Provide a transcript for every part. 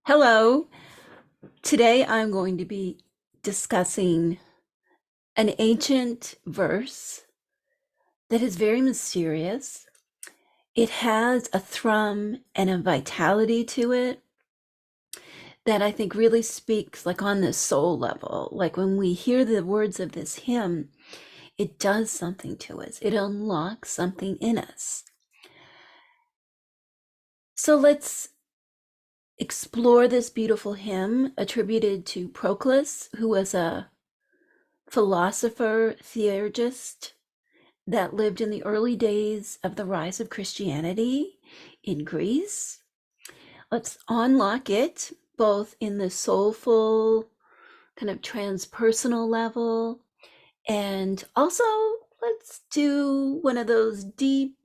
Hello. Today I'm going to be discussing an ancient verse that is very mysterious. It has a thrum and a vitality to it that I think really speaks like on the soul level. Like when we hear the words of this hymn, it does something to us. It unlocks something in us. So let's explore this beautiful hymn attributed to Proclus, who was a philosopher, theurgist that lived in the early days of the rise of Christianity in Greece. Let's unlock it both in the soulful, kind of transpersonal level, and also let's do one of those deep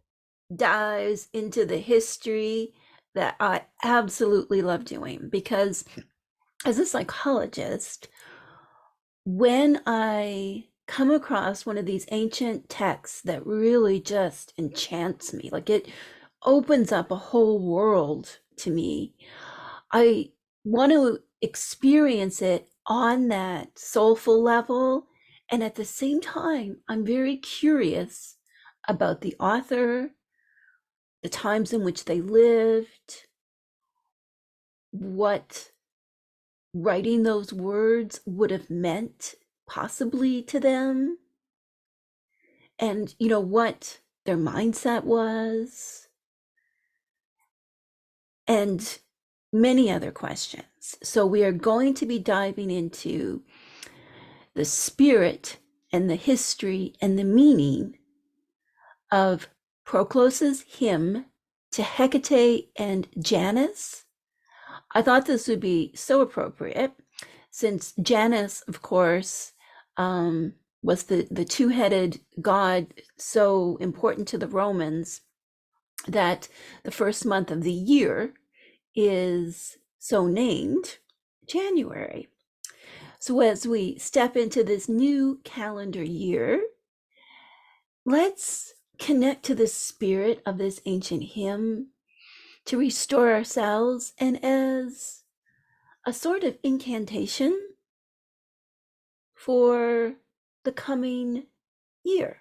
dives into the history that I absolutely love doing because as a psychologist, when I come across one of these ancient texts that really just enchants me, like it opens up a whole world to me, I want to experience it on that soulful level. And at the same time, I'm very curious about the author, the times in which they lived, what writing those words would have meant possibly to them, and what their mindset was, and many other questions. So we are going to be diving into the spirit and the history and the meaning of Proclus's hymn to Hekate and Janus. I thought this would be so appropriate since Janus, of course, was the two-headed god, so important to the Romans that the first month of the year is so named January. So as we step into this new calendar year, let's connect to the spirit of this ancient hymn to restore ourselves and as a sort of incantation for the coming year.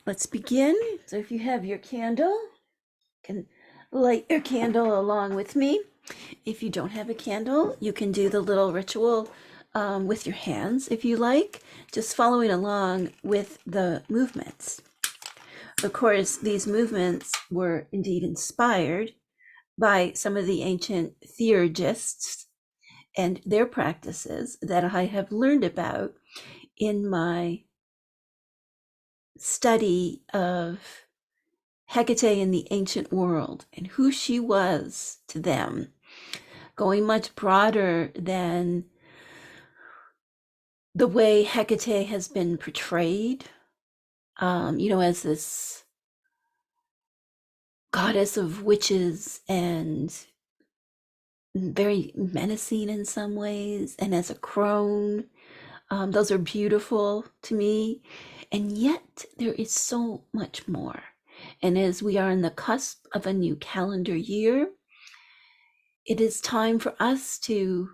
Let's begin. So if you have your candle, you can light your candle along with me. If you don't have a candle, you can do the little ritual with your hands if you like, just following along with the movements. Of course, these movements were indeed inspired by some of the ancient theurgists and their practices that I have learned about in my study of Hecate in the ancient world and who she was to them, going much broader than the way Hecate has been portrayed, as this goddess of witches and very menacing in some ways, and as a crone. Those are beautiful to me. And yet there is so much more. And as we are on the cusp of a new calendar year, it is time for us to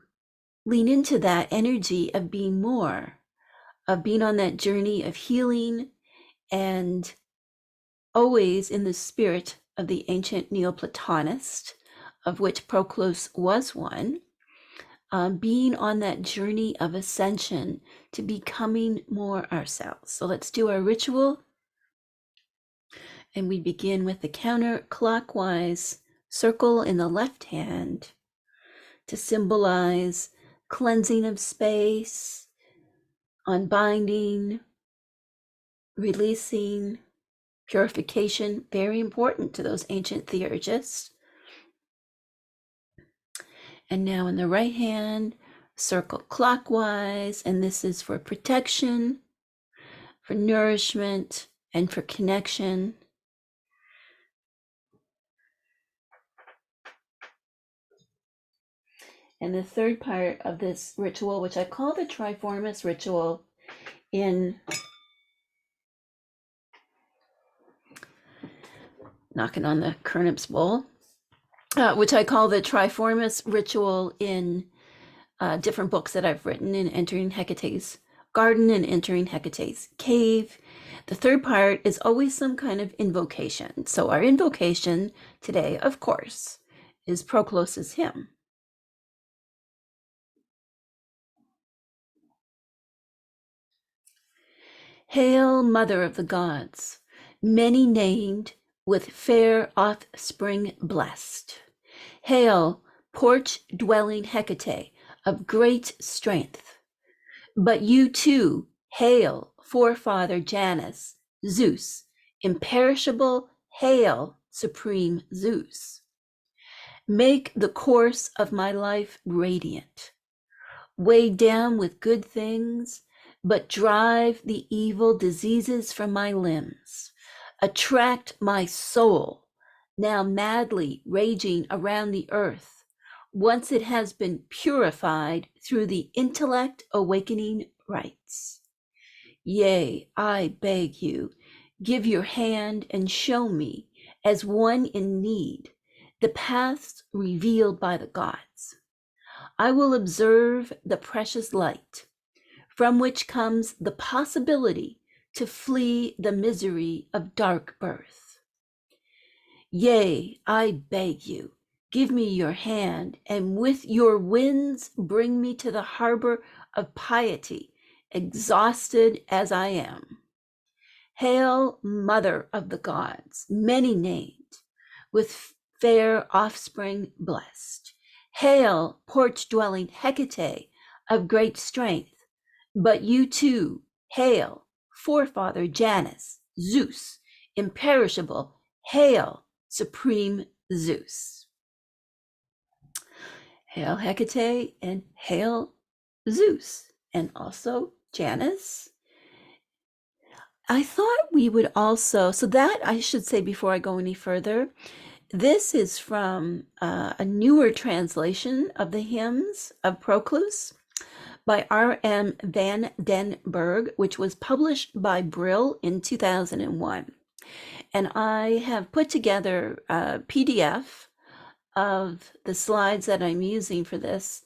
lean into that energy of being more, of being on that journey of healing, and always in the spirit of the ancient Neoplatonist, of which Proclus was one, being on that journey of ascension to becoming more ourselves. So let's do our ritual. And we begin with the counterclockwise circle in the left hand to symbolize cleansing of space, unbinding, releasing, purification, very important to those ancient theurgists. And now in the right hand, circle clockwise, and this is for protection, for nourishment, and for connection. And the third part of this ritual, which I call the Triformis ritual, in knocking on the Kernip's bowl, which I call the Triformis ritual in different books that I've written in Entering Hecate's Garden and Entering Hecate's Cave. The third part is always some kind of invocation. So our invocation today, of course, is Proclus's hymn. Hail, Mother of the Gods, many named, with fair offspring blessed. Hail, porch-dwelling Hecate of great strength. But you too, hail, forefather Janus, Zeus, imperishable, hail, supreme Zeus. Make the course of my life radiant, weighed down with good things, but drive the evil diseases from my limbs. Attract my soul, now madly raging around the earth, once it has been purified through the intellect awakening rites. Yea, I beg you, give your hand and show me, as one in need, the paths revealed by the gods. I will observe the precious light, from which comes the possibility to flee the misery of dark birth. Yea, I beg you, give me your hand, and with your winds bring me to the harbor of piety, exhausted as I am. Hail, Mother of the Gods, many named, with fair offspring blessed. Hail, porch-dwelling Hecate of great strength, but you too, hail, forefather Janus, Zeus, imperishable, hail, supreme Zeus. Hail Hecate and hail Zeus, and also Janus. I thought we would also, so that I should say before I go any further, this is from a newer translation of the hymns of Proclus by R.M. van den Berg, which was published by Brill in 2001. And I have put together a PDF of the slides that I'm using for this,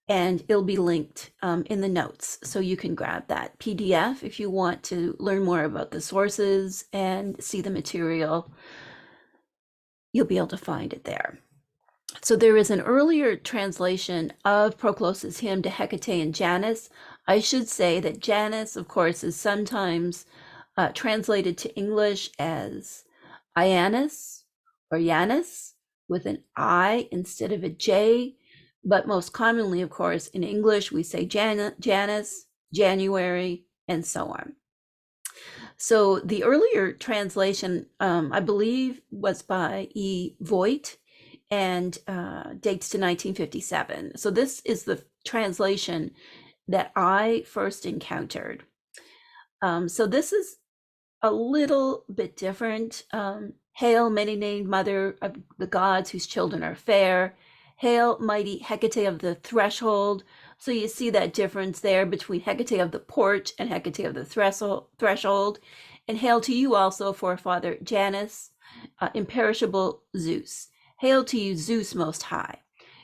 and it'll be linked in the notes. So you can grab that PDF if you want to learn more about the sources and see the material. You'll be able to find it there. So there is an earlier translation of Proclus's hymn to Hekate and Janus. I should say that Janus, of course, is sometimes translated to English as Ianus or Janus with an I instead of a J. But most commonly, of course, in English, we say Janus, January, and so on. So the earlier translation, I believe, was by E. Voigt and dates to 1957. So this is the translation that I first encountered. So this is a little bit different. Hail, many-named Mother of the Gods whose children are fair. Hail, mighty Hecate of the threshold. So you see that difference there between Hecate of the porch and Hecate of the threshold. And hail to you also, forefather Janus, imperishable Zeus. Hail to you, Zeus most high.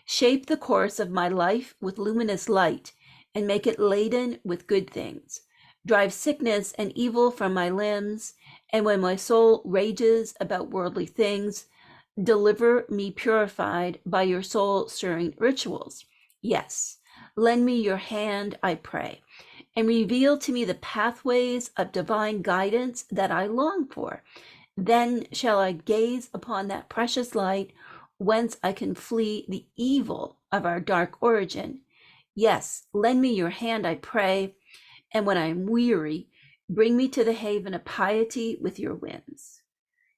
Shape the course of my life with luminous light and make it laden with good things. Drive sickness and evil from my limbs, and when my soul rages about worldly things, deliver me purified by your soul-stirring rituals. Yes, lend me your hand, I pray, and reveal to me the pathways of divine guidance that I long for. Then shall I gaze upon that precious light, whence I can flee the evil of our dark origin. Yes, lend me your hand, I pray, and when I am weary, bring me to the haven of piety with your winds.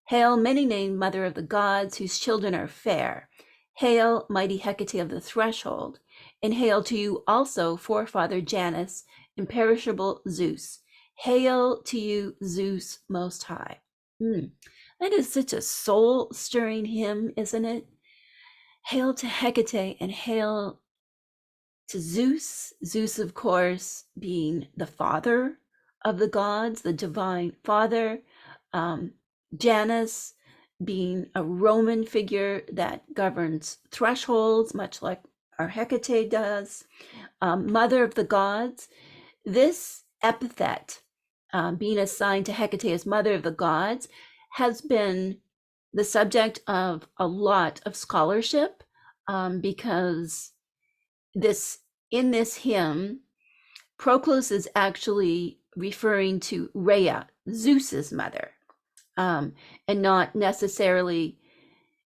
Hail, many-named Mother of the Gods, whose children are fair. Hail, mighty Hecate of the threshold. And hail to you also, forefather Janus, imperishable Zeus. Hail to you, Zeus most high. That is such a soul-stirring hymn, isn't it? Hail to Hecate and hail to Zeus. Zeus, of course, being the father of the gods, the divine father. Janus being a Roman figure that governs thresholds, much like our Hecate does, mother of the gods. This epithet, being assigned to Hecate as mother of the gods, has been the subject of a lot of scholarship, because in this hymn, Proclus is actually referring to Rhea, Zeus's mother, and not necessarily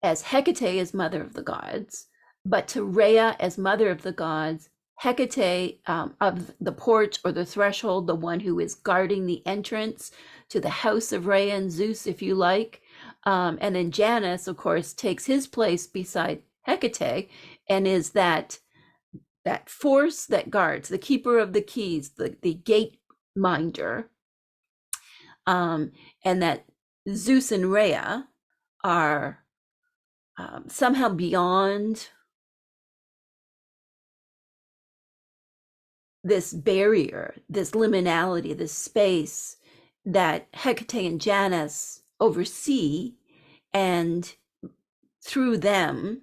as Hecate as mother of the gods, but to Rhea as mother of the gods, Hecate, of the porch or the threshold, the one who is guarding the entrance to the house of Rhea and Zeus, if you like. And then Janus, of course, takes his place beside Hecate and is that force that guards, the keeper of the keys, the gate minder, and that Zeus and Rhea are somehow beyond this barrier, this liminality, this space that Hecate and Janus oversee, and through them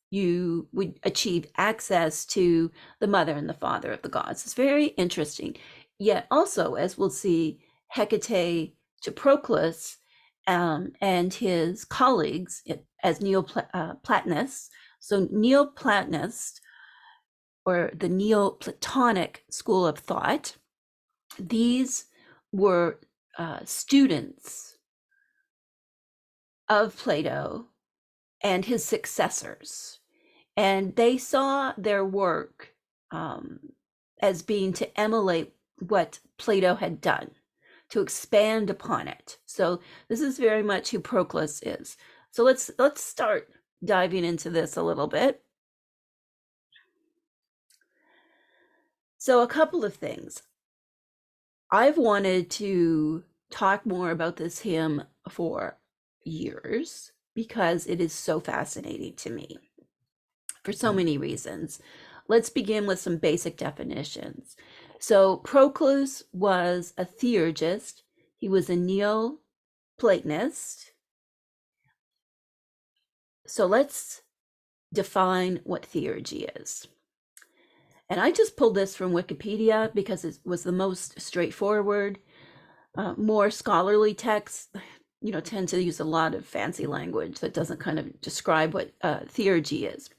you would achieve access to the mother and the father of the gods. It's very interesting. Yet also, as we'll see, Hecate to Proclus, and his colleagues as Neoplatonists. So Neoplatonists, or the Neoplatonic school of thought, these were students of Plato and his successors. And they saw their work as being to emulate what Plato had done, to expand upon it. So this is very much who Proclus is. So let's start diving into this a little bit. So a couple of things. I've wanted to talk more about this hymn for years because it is so fascinating to me for so many reasons. Let's begin with some basic definitions. So Proclus was a theurgist. He was a Neoplatonist. So let's define what theurgy is. And I just pulled this from Wikipedia because it was the most straightforward. More scholarly texts, tend to use a lot of fancy language that doesn't kind of describe what theurgy is.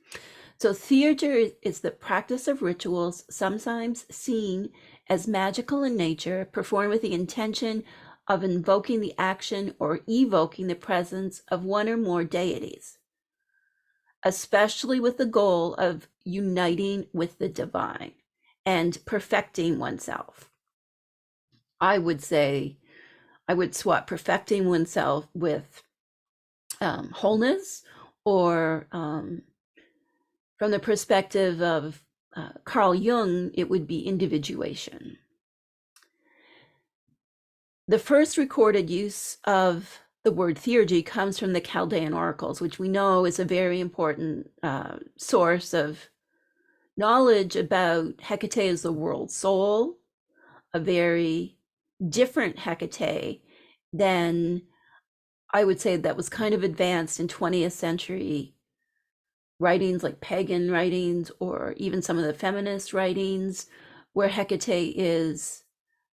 So theurgy is the practice of rituals, sometimes seen as magical in nature, performed with the intention of invoking the action or evoking the presence of one or more deities, especially with the goal of uniting with the divine and perfecting oneself. I would swap perfecting oneself with wholeness, or from the perspective of Carl Jung, it would be individuation. The first recorded use of the word theurgy comes from the Chaldean oracles, which we know is a very important source of knowledge about Hecate as the world soul, a very different Hecate than, I would say, that was kind of advanced in 20th century writings, like pagan writings, or even some of the feminist writings, where Hecate is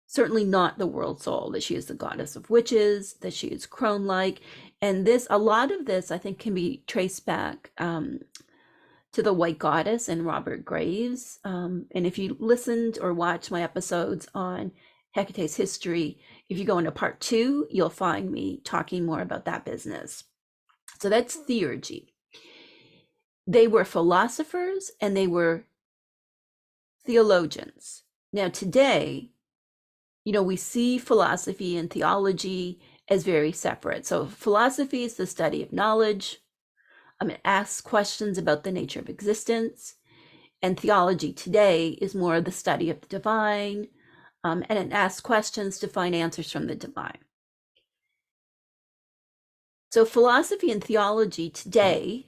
certainly not the world soul, that she is the goddess of witches, that she is crone-like. And a lot of this, I think, can be traced back to the White Goddess and Robert Graves. And if you listened or watched my episodes on Hecate's history, if you go into part 2, you'll find me talking more about that business. So that's theurgy. They were philosophers and they were theologians. Now today, we see philosophy and theology as very separate. So philosophy is the study of knowledge. It asks questions about the nature of existence. And theology today is more the study of the divine, and it asks questions to find answers from the divine. So philosophy and theology today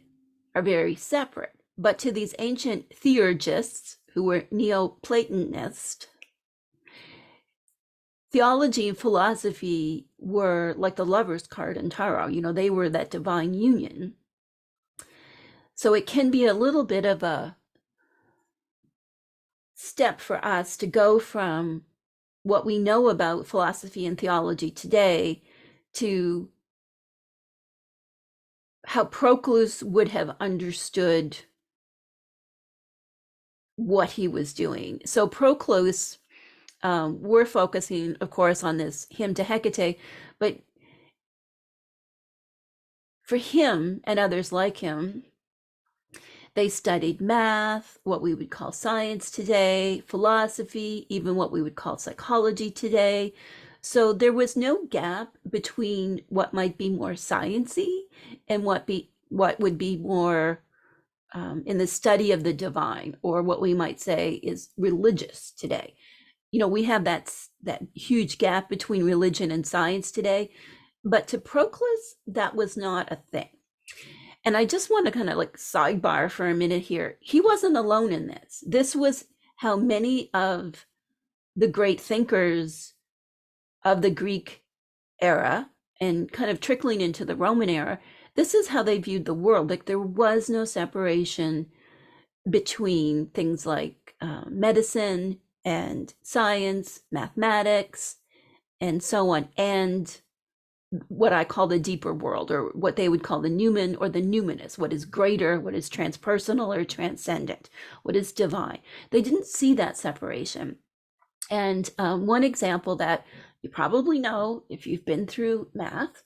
are very separate. But to these ancient theurgists who were Neoplatonist, theology and philosophy were like the lover's card in tarot. They were that divine union. So it can be a little bit of a step for us to go from what we know about philosophy and theology today to how Proclus would have understood what he was doing. So Proclus, we're focusing, of course, on this hymn to Hekate, but for him and others like him, they studied math, what we would call science today, philosophy, even what we would call psychology today. So there was no gap between what might be more sciencey and what would be more in the study of the divine, or what we might say is religious today. We have that huge gap between religion and science today, but to Proclus, that was not a thing. And I just want to kind of like sidebar for a minute here. He wasn't alone in this. This was how many of the great thinkers of the Greek era and kind of trickling into the Roman era, this is how they viewed the world. Like there was no separation between things like medicine and science, mathematics, and so on, and what I call the deeper world, or what they would call the numen or the numinous, what is greater, what is transpersonal or transcendent, what is divine. They didn't see that separation. And one example that you probably know if you've been through math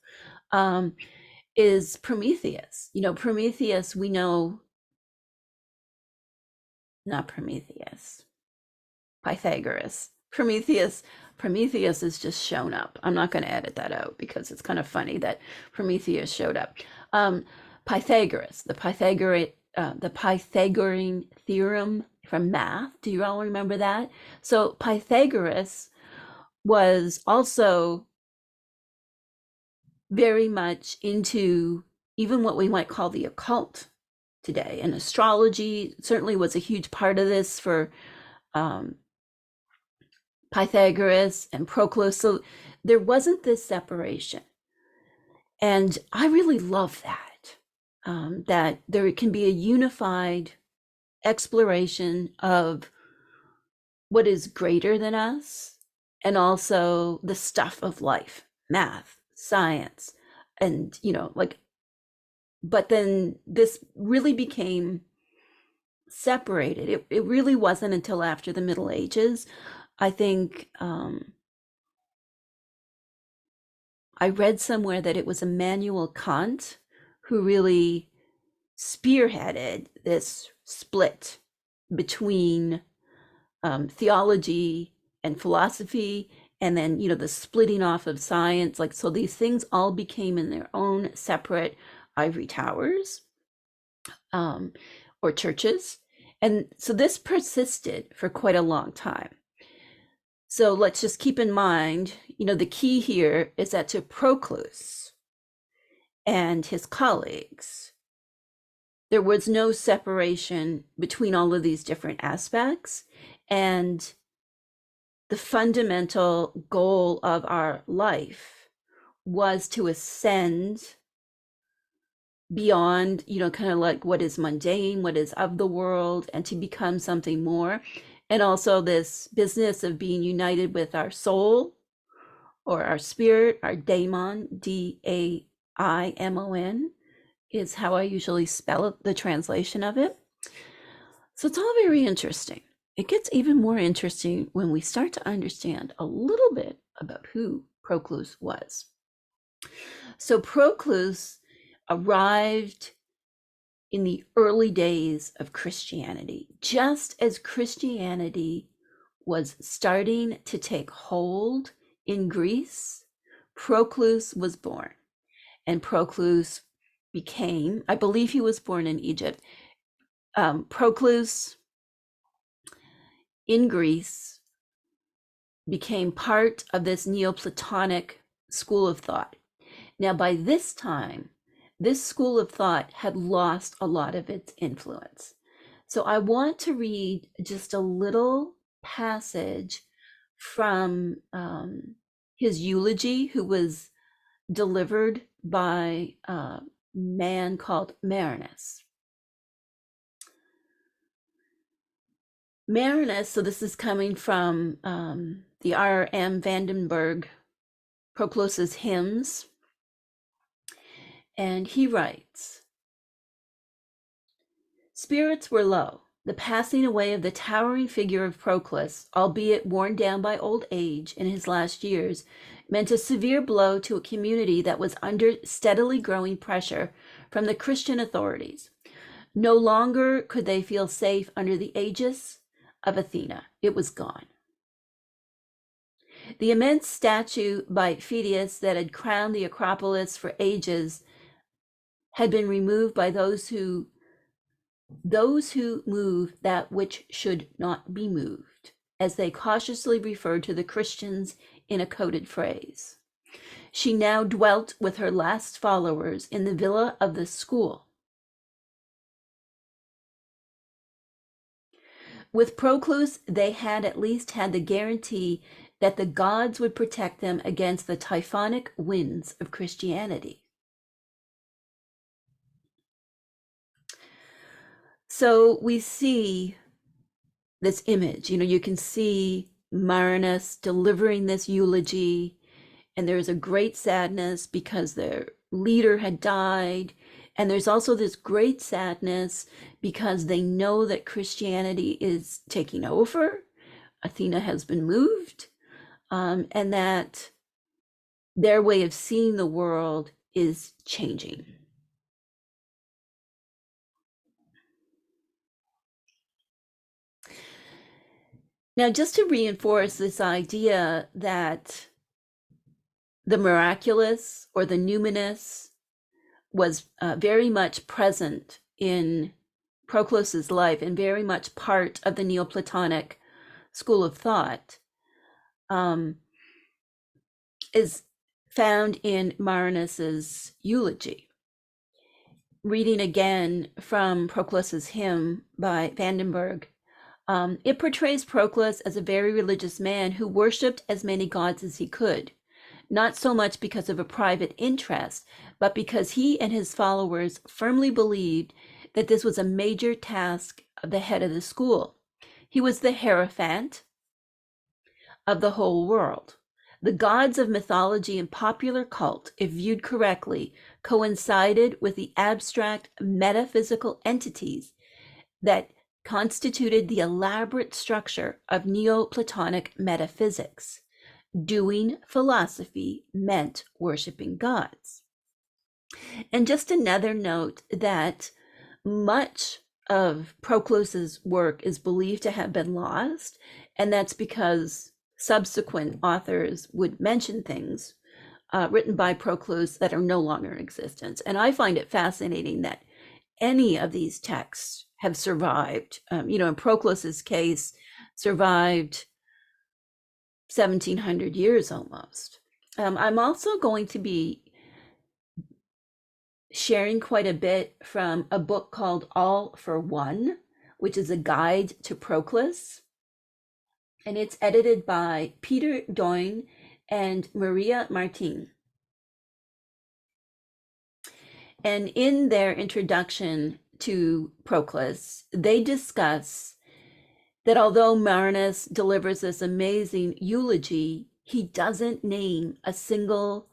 is Prometheus. Prometheus, we know, not Prometheus, Pythagoras. Prometheus is just shown up. I'm not going to edit that out because it's kind of funny that Prometheus showed up. Pythagoras, the Pythagorean theorem from math. Do you all remember that? So Pythagoras was also very much into even what we might call the occult today, and astrology certainly was a huge part of this for Pythagoras and Proclus. So there wasn't this separation. And I really love that, that there can be a unified exploration of what is greater than us, and also the stuff of life, math, science, and, but then this really became separated. It really wasn't until after the Middle Ages. I think I read somewhere that it was Immanuel Kant who really spearheaded this split between theology and philosophy, and then the splitting off of science. Like, so these things all became in their own separate ivory towers or churches, and so this persisted for quite a long time. So let's just keep in mind, the key here is that to Proclus and his colleagues, there was no separation between all of these different aspects. And the fundamental goal of our life was to ascend beyond, kind of like what is mundane, what is of the world, and to become something more. And also this business of being united with our soul or our spirit, our daimon, Daimon, is how I usually spell it, the translation of it. So it's all very interesting. It gets even more interesting when we start to understand a little bit about who Proclus was. So Proclus arrived in the early days of Christianity, just as Christianity was starting to take hold in Greece. Proclus was born, and Proclus became, I believe he was born in Egypt. Proclus in Greece became part of this Neoplatonic school of thought. Now, by this time, this school of thought had lost a lot of its influence. So I want to read just a little passage from his eulogy, who was delivered by a man called Marinus. Marinus, so this is coming from the R.M. Vandenberg Proclus's hymns, and he writes, spirits were low. The passing away of the towering figure of Proclus, albeit worn down by old age in his last years, meant a severe blow to a community that was under steadily growing pressure from the Christian authorities. No longer could they feel safe under the aegis of Athena. It was gone. The immense statue by Phidias that had crowned the Acropolis for ages had been removed by those who move that which should not be moved, as they cautiously referred to the Christians in a coded phrase. She now dwelt with her last followers in the villa of the school. With Proclus, they had at least had the guarantee that the gods would protect them against the typhonic winds of Christianity. So we see this image, you can see Marinus delivering this eulogy, and there's a great sadness because their leader had died. And there's also this great sadness because they know that Christianity is taking over. Athena has been moved, and that their way of seeing the world is changing. Now, just to reinforce this idea that the miraculous or the numinous was very much present in Proclus's life and very much part of the Neoplatonic school of thought, is found in Marinus's eulogy. Reading again from Proclus's hymn by Vandenberg, it portrays Proclus as a very religious man who worshipped as many gods as he could, not so much because of a private interest, but because he and his followers firmly believed that this was a major task of the head of the school. He was the hierophant of the whole world. The gods of mythology and popular cult, if viewed correctly, coincided with the abstract metaphysical entities that constituted the elaborate structure of Neoplatonic metaphysics. Doing philosophy meant worshiping gods. And just another note that much of Proclus's work is believed to have been lost, and that's because subsequent authors would mention things written by Proclus that are no longer in existence. And I find it fascinating that any of these texts have survived, in Proclus's case, survived 1700 years almost. I'm also going to be sharing quite a bit from a book called All for One, which is a guide to Proclus. And it's edited by Peter Doyne and Maria Martin. And in their introduction to Proclus, they discuss that although Marinus delivers this amazing eulogy, he doesn't name a single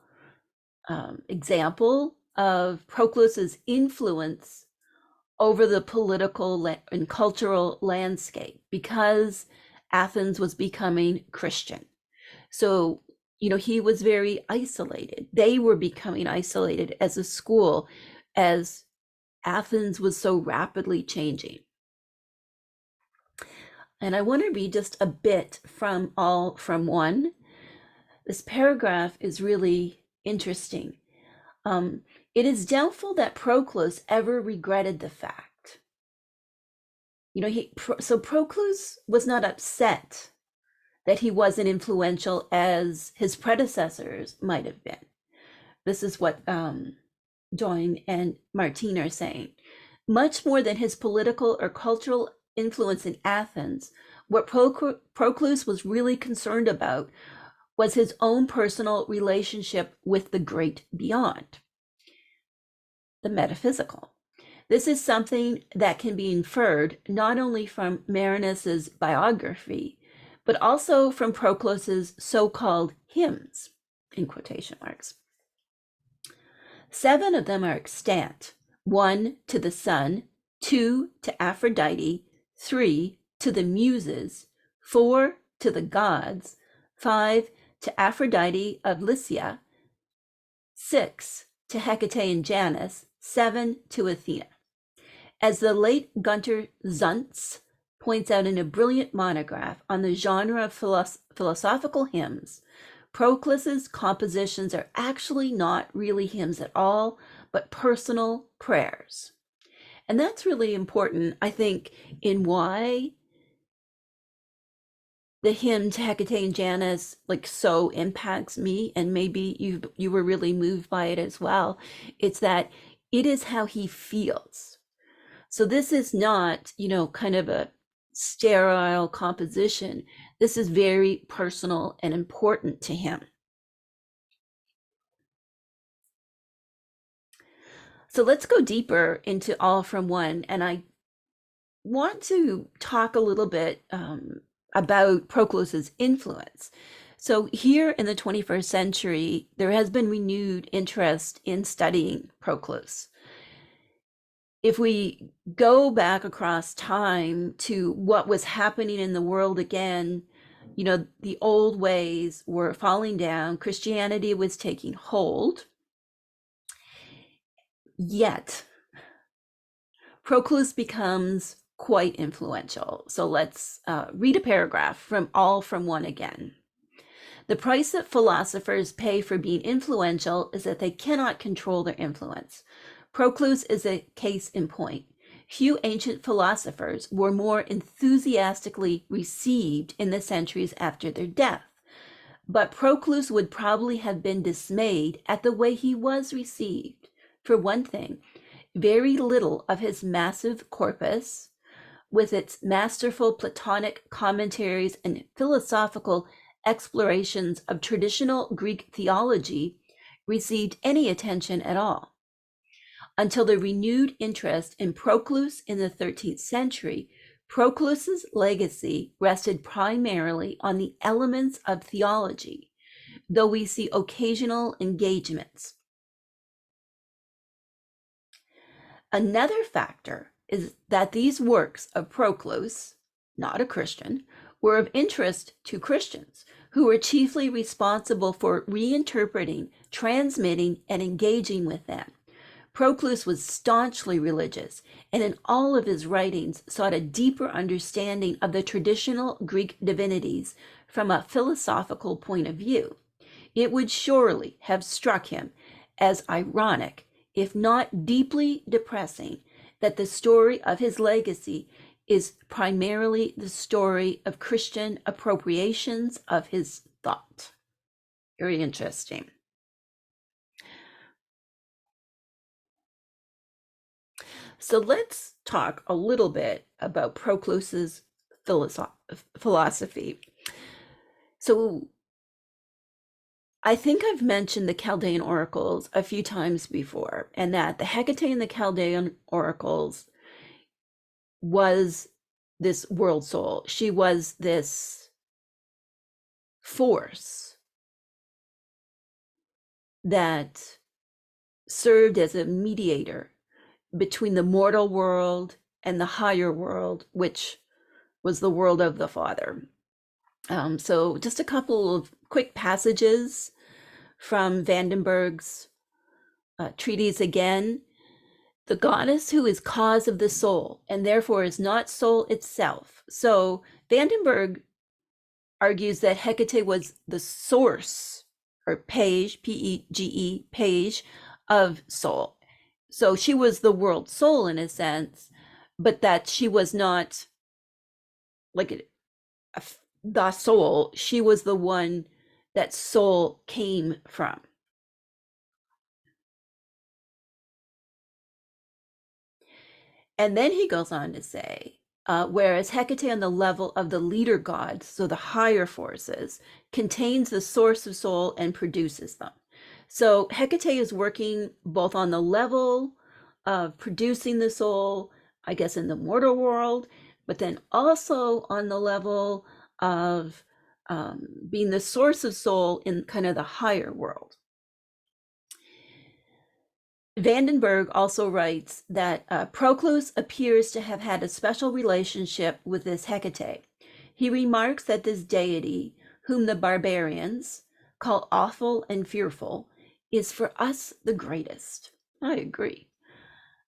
example of Proclus's influence over the political and cultural landscape because Athens was becoming Christian. So, he was very isolated. They were becoming isolated as a school as Athens was so rapidly changing. And I want to read just a bit from All from One. This paragraph is really interesting. It is doubtful that Proclus ever regretted the fact. So Proclus was not upset that he wasn't influential as his predecessors might have been. This is what Doyne and Martin are saying. Much more than his political or cultural influence in Athens, what Proclus was really concerned about was his own personal relationship with the great beyond, the metaphysical. This is something that can be inferred not only from Marinus's biography, but also from Proclus's so-called hymns, in quotation marks. 7 of them are extant: 1 to the sun, 2 to Aphrodite, 3 to the muses, 4 to the gods, 5 to Aphrodite of Lycia, 6 to Hekate and Janus, 7 to Athena. As the late Gunter Zuntz points out in a brilliant monograph on the genre of philosophical hymns, Proclus's compositions are actually not really hymns at all, but personal prayers. And that's really important, I think, in why the hymn to Hekate and Janus so impacts me, and maybe you were really moved by it as well. It's that it is how he feels. So this is not, kind of a sterile composition. This is very personal and important to him. So let's go deeper into All from One, and I want to talk a little bit about Proclus's influence. So here in the 21st century, there has been renewed interest in studying Proclus. If we go back across time to what was happening in the world again, the old ways were falling down, Christianity was taking hold. Yet, Proclus becomes quite influential. So let's read a paragraph from All from One again. The price that philosophers pay for being influential is that they cannot control their influence. Proclus is a case in point. Few ancient philosophers were more enthusiastically received in the centuries after their death. But Proclus would probably have been dismayed at the way he was received. For one thing, very little of his massive corpus, with its masterful Platonic commentaries and philosophical explorations of traditional Greek theology, received any attention at all. Until the renewed interest in Proclus in the 13th century, Proclus's legacy rested primarily on the elements of theology, though we see occasional engagements. Another factor is that these works of Proclus, not a Christian, were of interest to Christians, who were chiefly responsible for reinterpreting, transmitting, and engaging with them. Proclus was staunchly religious, and in all of his writings sought a deeper understanding of the traditional Greek divinities from a philosophical point of view. It would surely have struck him as ironic, if not deeply depressing, that the story of his legacy is primarily the story of Christian appropriations of his thought. Very interesting. So let's talk a little bit about Proclus's philosophy. So I think I've mentioned the Chaldean oracles a few times before, and that the Hekate and the Chaldean oracles was this world soul. She was this force that served as a mediator between the mortal world and the higher world, which was the world of the Father. So just a couple of quick passages from Vandenberg's treatise again. The goddess who is cause of the soul, and therefore is not soul itself. So Vandenberg argues that Hecate was the source, or page, P-E-G-E, page of soul. So she was the world soul in a sense, but that she was not the soul. She was the one that soul came from. And then he goes on to say, whereas Hecate on the level of the leader gods, so the higher forces, contains the source of soul and produces them. So Hecate is working both on the level of producing the soul, I guess, in the mortal world, but then also on the level of being the source of soul in kind of the higher world. Vandenberg also writes that Proclus appears to have had a special relationship with this Hecate. He remarks that this deity, whom the barbarians call awful and fearful, is for us the greatest. I agree.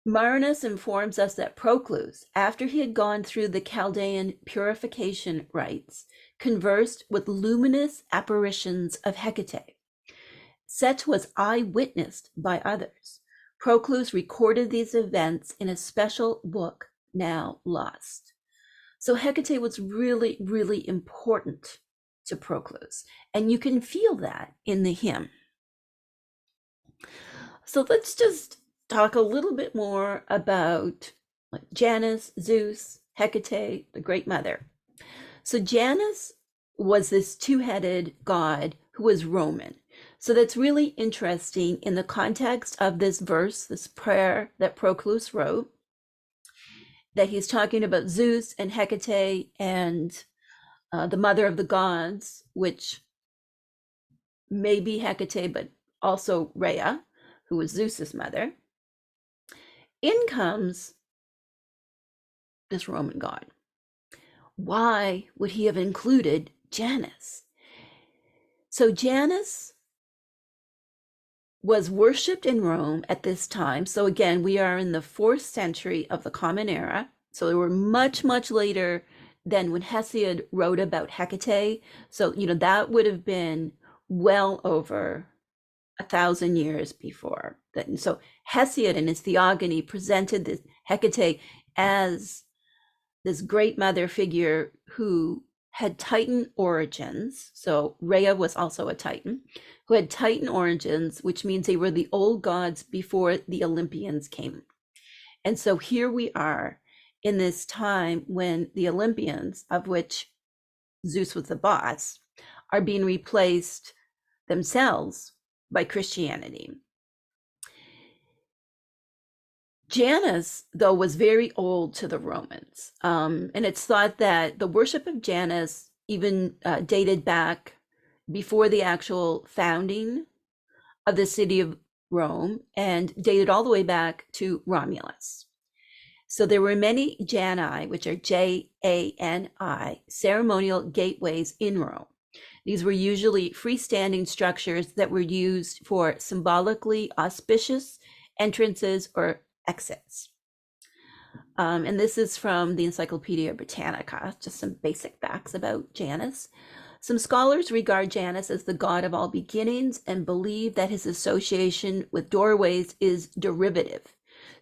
Marinus informs us that Proclus, after he had gone through the Chaldean purification rites, conversed with luminous apparitions of Hecate. Such was eye-witnessed by others. Proclus recorded these events in a special book now lost. So Hecate was really, really important to Proclus, and you can feel that in the hymn. So let's just talk a little bit more about Janus, Zeus, Hecate, the Great Mother. So Janus was this two-headed god who was Roman. So that's really interesting in the context of this verse, this prayer that Proclus wrote, that he's talking about Zeus and Hecate and the mother of the gods, which may be Hecate, but also Rhea, who was Zeus's mother. In comes this Roman god. Why would he have included Janus? So Janus was worshipped in Rome at this time. So again, we are in the 4th century of the Common Era. So they were much, much later than when Hesiod wrote about Hecate. So, that would have been well over 1,000 years before that. So Hesiod in his Theogony presented this Hecate as this great mother figure who had Titan origins. So Rhea was also a Titan, who had Titan origins, which means they were the old gods before the Olympians came. And so here we are in this time when the Olympians, of which Zeus was the boss, are being replaced themselves by Christianity. Janus, though, was very old to the Romans, and it's thought that the worship of Janus even dated back before the actual founding of the city of Rome and dated all the way back to Romulus. So there were many Jani, which are Jani, ceremonial gateways in Rome. These were usually freestanding structures that were used for symbolically auspicious entrances or exits. And this is from the Encyclopedia Britannica, just some basic facts about Janus. Some scholars regard Janus as the god of all beginnings and believe that his association with doorways is derivative.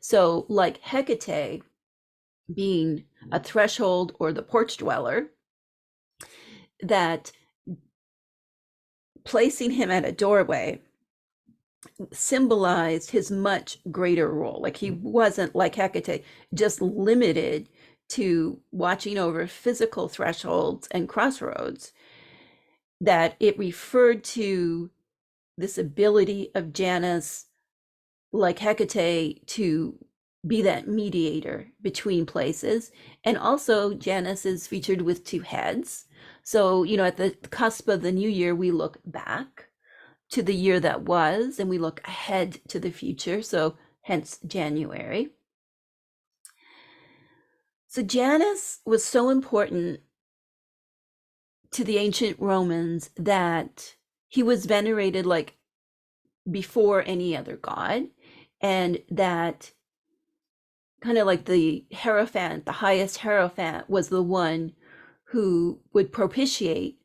So like Hecate being a threshold or the porch dweller, that placing him at a doorway symbolized his much greater role. Like he wasn't like Hecate, just limited to watching over physical thresholds and crossroads, that it referred to this ability of Janus, like Hecate, to be that mediator between places. And also Janus is featured with 2 heads. So, at the cusp of the new year, we look back to the year that was, and we look ahead to the future. So hence January. So Janus was so important to the ancient Romans that he was venerated like before any other god, and that kind of like the Hierophant, the highest Hierophant, was the one who would propitiate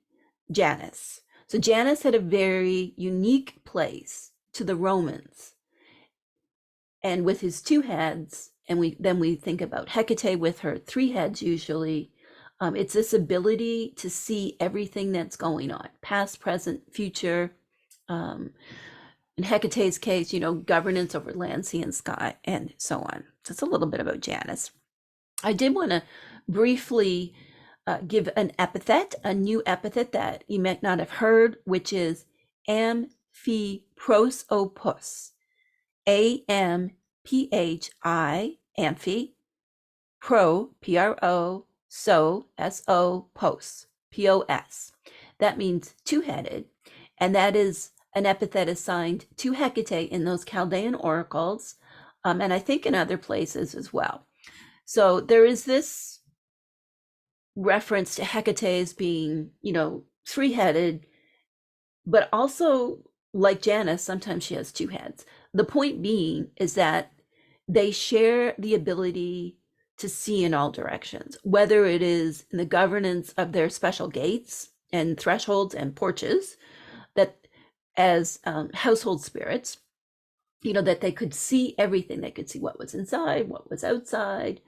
Janus. So Janus had a very unique place to the Romans. And with his 2 heads, and we think about Hecate with her 3 heads usually, it's this ability to see everything that's going on, past, present, future. In Hecate's case, governance over land, sea, and sky, and so on. So it's a little bit about Janus. I did want to briefly give an epithet, a new epithet that you might not have heard, which is amphiphrosopus. A-M-P-H-I, amphi, pro, P-R-O, so, S-O, pos, P-O-S. That means two-headed, and that is an epithet assigned to Hecate in those Chaldean oracles, and I think in other places as well. So there is this reference to Hecate as being, three-headed, but also like Janus, sometimes she has two heads. The point being is that they share the ability to see in all directions, whether it is in the governance of their special gates and thresholds and porches, that as household spirits, that they could see everything. They could see what was inside, what was outside,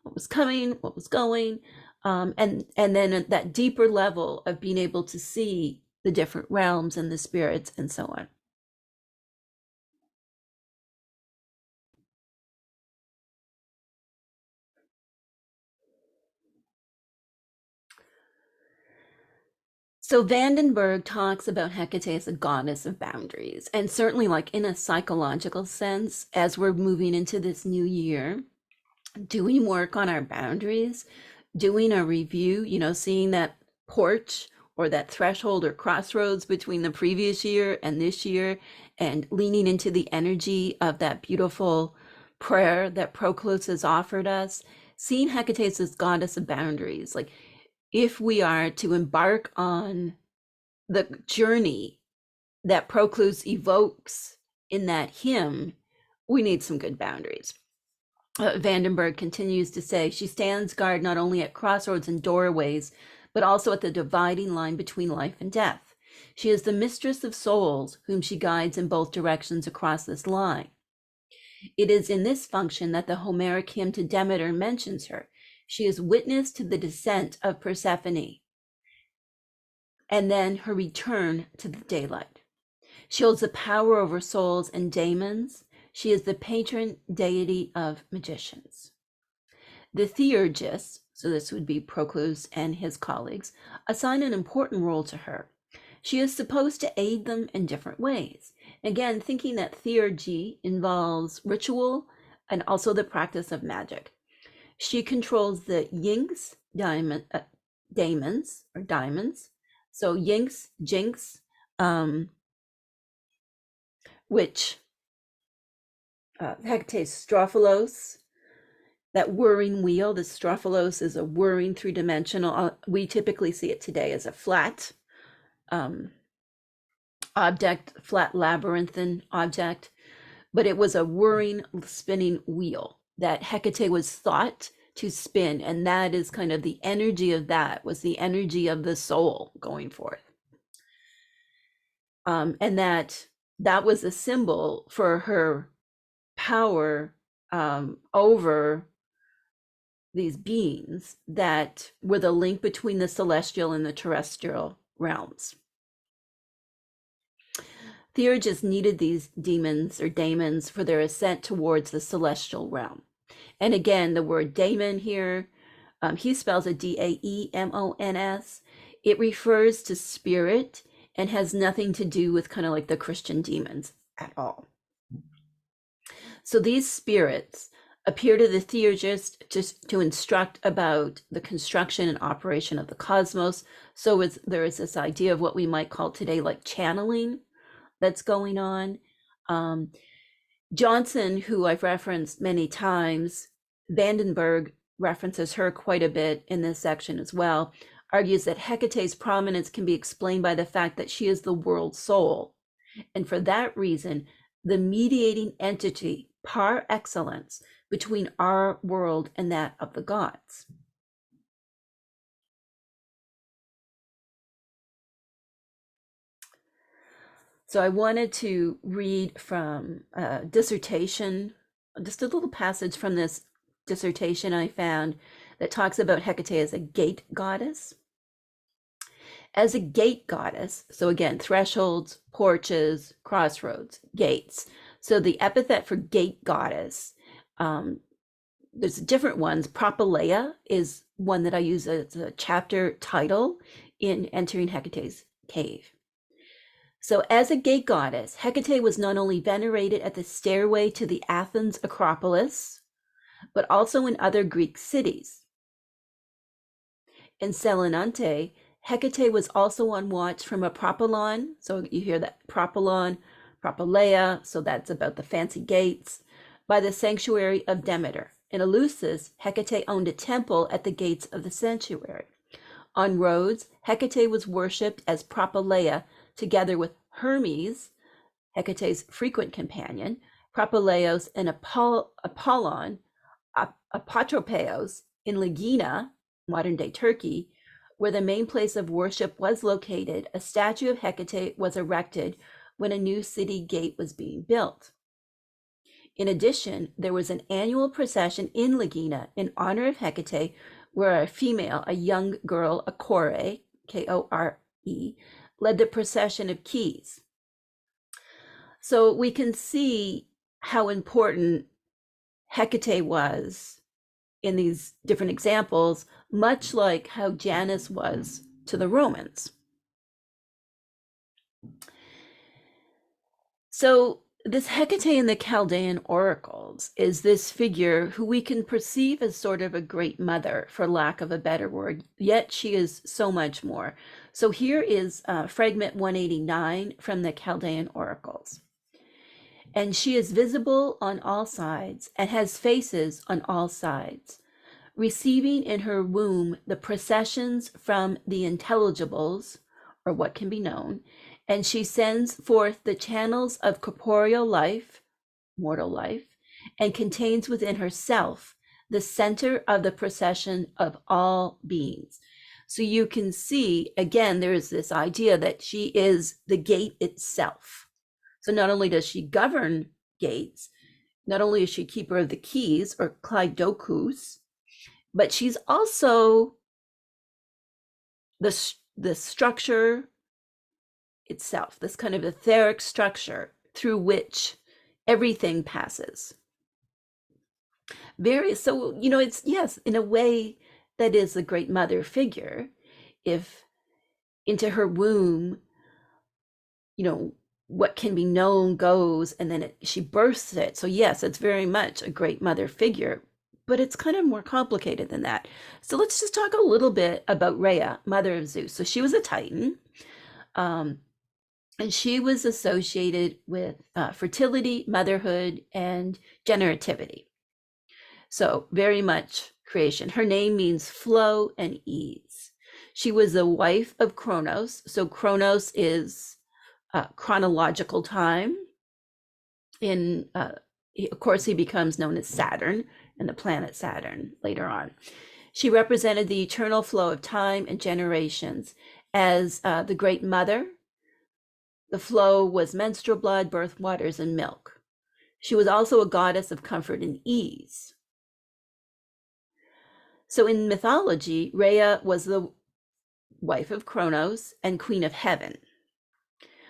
what was coming, what was going, and then at that deeper level of being able to see the different realms and the spirits and so on. So Vandenberg talks about Hecate as a goddess of boundaries, and certainly like in a psychological sense, as we're moving into this new year, doing work on our boundaries, doing a review, seeing that porch or that threshold or crossroads between the previous year and this year, and leaning into the energy of that beautiful prayer that Proclus has offered us, seeing Hecate as goddess of boundaries. Like, if we are to embark on the journey that Proclus evokes in that hymn, we need some good boundaries. Vandenberg continues to say, she stands guard not only at crossroads and doorways, but also at the dividing line between life and death. She is the mistress of souls, whom she guides in both directions across this line. It is in this function that the Homeric hymn to Demeter mentions her. She is witness to the descent of Persephone, and then her return to the daylight. She holds the power over souls and daemons. She is the patron deity of magicians. The theurgists, so this would be Proclus and his colleagues, assign an important role to her. She is supposed to aid them in different ways. Again, thinking that theurgy involves ritual and also the practice of magic. She controls the yinks, daemons, or diamonds. So yinks, jinx, which Hecate's strophalos, that whirring wheel. The strophalos is a whirring three-dimensional. We typically see it today as a flat object, flat labyrinthine object, but it was a whirring, spinning wheel that Hecate was thought to spin, and that is kind of the energy of that, was the energy of the soul going forth. And that was a symbol for her power over these beings that were the link between the celestial and the terrestrial realms. Theurgists needed these demons or daemons for their ascent towards the celestial realm. And again, the word daemon here, he spells it D-A-E-M-O-N-S. It refers to spirit and has nothing to do with kind of like the Christian demons at all. So these spirits appear to the theurgist just to instruct about the construction and operation of the cosmos. So there is this idea of what we might call today like channeling that's going on. Johnson, who I've referenced many times, Vandenberg references her quite a bit in this section as well, argues that Hecate's prominence can be explained by the fact that she is the world soul. And for that reason, the mediating entity par excellence between our world and that of the gods. So I wanted to read from a dissertation, just a little passage from this dissertation I found that talks about Hecate as a gate goddess. As a gate goddess, so again, thresholds, porches, crossroads, gates. So the epithet for gate goddess there's different ones. Propylaea is one that I use as a chapter title in Entering Hecate's Cave. So, as a gate goddess, Hecate was not only venerated at the stairway to the Athens Acropolis, but also in other Greek cities. In Selinunte, Hecate was also on watch from a propylon. So you hear that propylon, propylaea, so that's about the fancy gates, by the sanctuary of Demeter. In Eleusis, Hecate owned a temple at the gates of the sanctuary. On Rhodes, Hecate was worshipped as propylaea together with Hermes, Hecate's frequent companion, Propylaeos, and Apollon, Apotropeos in Legina, modern day Turkey, where the main place of worship was located. A statue of Hecate was erected when a new city gate was being built. In addition, there was an annual procession in Legina in honor of Hecate, where a female, a young girl, a Kore, Kore, led the procession of keys. So we can see how important Hecate was in these different examples, much like how Janus was to the Romans. So this Hecate in the Chaldean oracles is this figure who we can perceive as sort of a great mother, for lack of a better word, yet she is so much more. So here is fragment 189 from the Chaldean oracles. And she is visible on all sides and has faces on all sides, receiving in her womb the processions from the intelligibles, or what can be known, and she sends forth the channels of corporeal life, mortal life, and contains within herself the center of the procession of all beings. So you can see, again, there is this idea that she is the gate itself. So not only does she govern gates, not only is she keeper of the keys, or Kleidokus, but she's also the structure itself, this kind of etheric structure through which everything passes. So, it's, yes, in a way that is a great mother figure. If into her womb, what can be known goes, and then she births it. So yes, it's very much a great mother figure, but it's kind of more complicated than that. So let's just talk a little bit about Rhea, mother of Zeus. So she was a Titan, and she was associated with fertility, motherhood, and generativity. So very much creation. Her name means flow and ease. She was the wife of Kronos. So Kronos is chronological time. Of course, he becomes known as Saturn and the planet Saturn later on. She represented the eternal flow of time and generations. As the great mother, the flow was menstrual blood, birth waters, and milk. She was also a goddess of comfort and ease. So in mythology, Rhea was the wife of Kronos and queen of heaven.